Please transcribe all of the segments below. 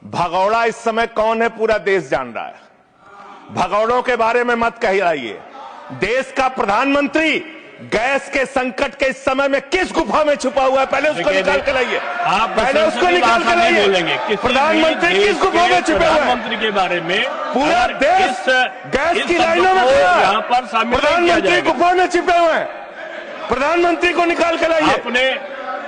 भगौड़ा इस समय कौन है पूरा देश जान रहा है। भगौड़ों के बारे में मत कहिए। देश का प्रधानमंत्री गैस के संकट के इस समय में किस गुफा में छुपा हुआ है, पहले उसको निकाल के लाइए। पहले उसको निकाल के लाइए। प्रधानमंत्री किस गुफा में छुपे हुए हैं? प्रधानमंत्री के बारे में पूरा देश गैस की लाइनों में खड़ा है। प्रधानमंत्री गुफा में छिपे हुए हैं। प्रधानमंत्री को निकाल के लाइए।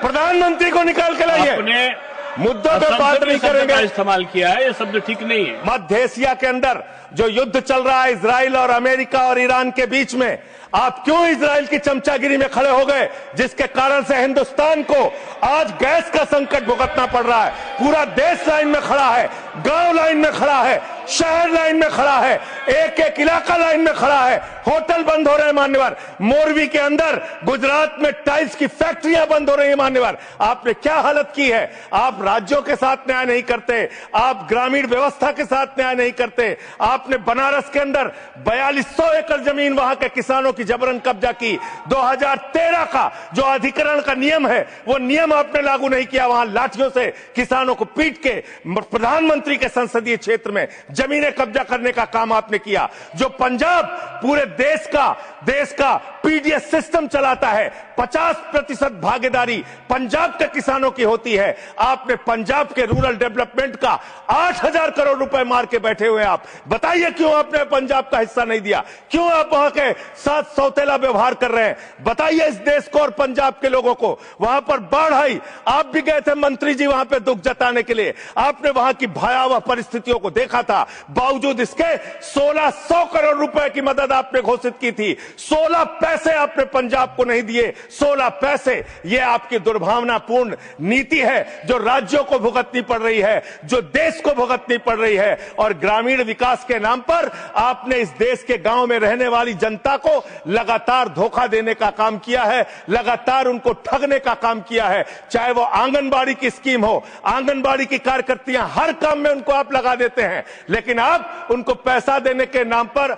प्रधानमंत्री को निकाल के लाइए। मुद्दों पे बात नहीं करेंगे। इस्तेमाल किया है, ये शब्द ठीक नहीं है। मध्य एशिया के अंदर जो युद्ध चल रहा है इजराइल और अमेरिका और ईरान के बीच में, आप क्यों इजराइल की चमचागिरी में खड़े हो गए, जिसके कारण से हिंदुस्तान को आज गैस का संकट भुगतना पड़ रहा है। पूरा देश लाइन में खड़ा है, गांव लाइन में खड़ा है, शहर लाइन में खड़ा है, एक एक इलाका लाइन में खड़ा है। होटल बंद हो रहे हैं मान्यवर। मोरवी के अंदर गुजरात में टाइल्स की फैक्ट्रियां बंद हो रही है मान्यवर। आपने क्या हालत की है। आप राज्यों के साथ न्याय नहीं करते, आप ग्रामीण व्यवस्था के साथ न्याय नहीं करते। आपने बनारस के अंदर 4200 एकड़ जमीन वहां के किसानों की जबरन कब्जा की। 2013 का जो अधिकरण का नियम है, वो नियम आपने लागू नहीं किया। वहां लाठियों से किसानों को पीट के प्रधानमंत्री के संसदीय क्षेत्र में जमीनें कब्जा करने का काम आपने किया। जो पंजाब पूरे देश का पीडीएस सिस्टम चलाता है, 50% भागीदारी पंजाब के किसानों की होती है। आपने पंजाब के रूरल डेवलपमेंट का 8000 करोड़ रुपए मार के बैठे हुए। आप बताइए क्यों आपने पंजाब का हिस्सा नहीं दिया, क्यों आप वहां के साथ सौतेला व्यवहार कर रहे हैं। बताइए इस देश को और पंजाब के लोगों को। वहां पर बाढ़ आई, आप भी गए थे मंत्री जी वहां पे दुख जताने के लिए। आपने वहां की भयावह परिस्थितियों को देखा था। बावजूद इसके 1600 करोड़ रुपए की मदद आपने घोषित की थी। 16 पैसे आपने पंजाब को नहीं दिए। 16 पैसे। यह आपकी दुर्भावनापूर्ण नीति है जो राज्यों को भुगतनी पड़ रही है, जो देश को भुगतनी पड़ रही है। और ग्रामीण विकास के नाम पर आपने इस देश के गांव में रहने वाली जनता को लगातार धोखा देने का काम किया है, लगातार उनको ठगने का काम किया है। चाहे वो आंगनबाड़ी की स्कीम हो, आंगनबाड़ी की कार्यकर्तियां, हर काम में उनको आप लगा देते हैं, लेकिन आप उनको पैसा देने के नाम पर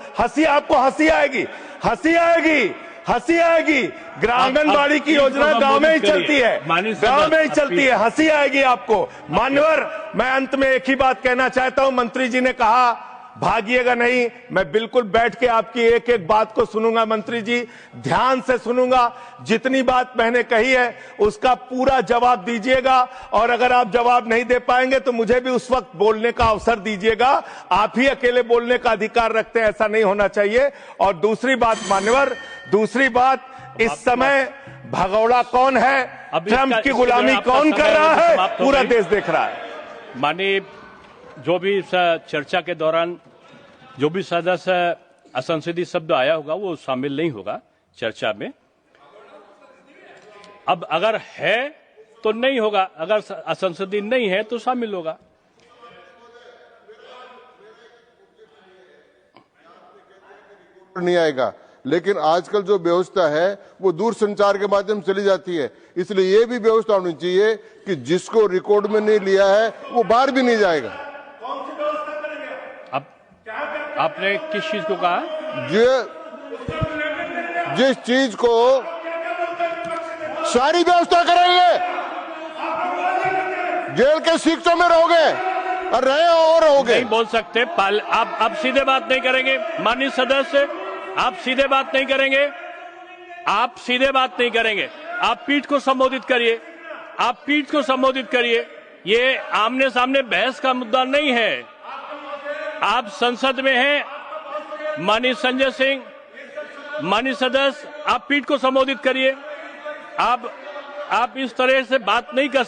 आपको हंसी आएगी, हंसी आएगी, हंसी आएगी। आंगनबाड़ी की योजना गांव में ही चलती है, गांव में ही चलती है, हंसी आएगी आपको। मान्यवर, मैं अंत में एक ही बात कहना चाहता हूं। मंत्री जी ने कहा भागिएगा नहीं, मैं बिल्कुल बैठ के आपकी एक एक बात को सुनूंगा। मंत्री जी, ध्यान से सुनूंगा। जितनी बात मैंने कही है उसका पूरा जवाब दीजिएगा, और अगर आप जवाब नहीं दे पाएंगे तो मुझे भी उस वक्त बोलने का अवसर दीजिएगा। आप ही अकेले बोलने का अधिकार रखते हैं, ऐसा नहीं होना चाहिए। और दूसरी बात मान्यवर, दूसरी बात, इस समय भगौड़ा कौन है, ट्रंप की गुलामी कौन कर रहा है, पूरा देश देख रहा है। माननीय, जो भी इस चर्चा के दौरान जो भी सदस्य असंसदीय शब्द आया होगा वो शामिल नहीं होगा चर्चा में। अब अगर है तो नहीं होगा, अगर असंसदीय नहीं है तो शामिल होगा। नहीं आएगा, लेकिन आजकल जो व्यवस्था है वो दूरसंचार के माध्यम से चली जाती है। इसलिए ये भी व्यवस्था होनी चाहिए कि जिसको रिकॉर्ड में नहीं लिया है वो बाहर भी नहीं जाएगा। अब आपने किस चीज को कहा? जिस चीज को सारी व्यवस्था करेंगे, जेल के सीटों में रहोगे और रहे और रहोगे। नहीं बोल सकते, आप सीधे बात नहीं करेंगे माननीय सदस्य, आप सीधे बात नहीं करेंगे, आप सीधे बात नहीं करेंगे। आप पीठ को संबोधित करिए, आप पीठ को संबोधित करिए। ये आमने सामने बहस का मुद्दा नहीं है। आप संसद में हैं। माननीय संजय सिंह, माननीय सदस्य, आप पीठ को संबोधित करिए। आप इस तरह से बात नहीं कर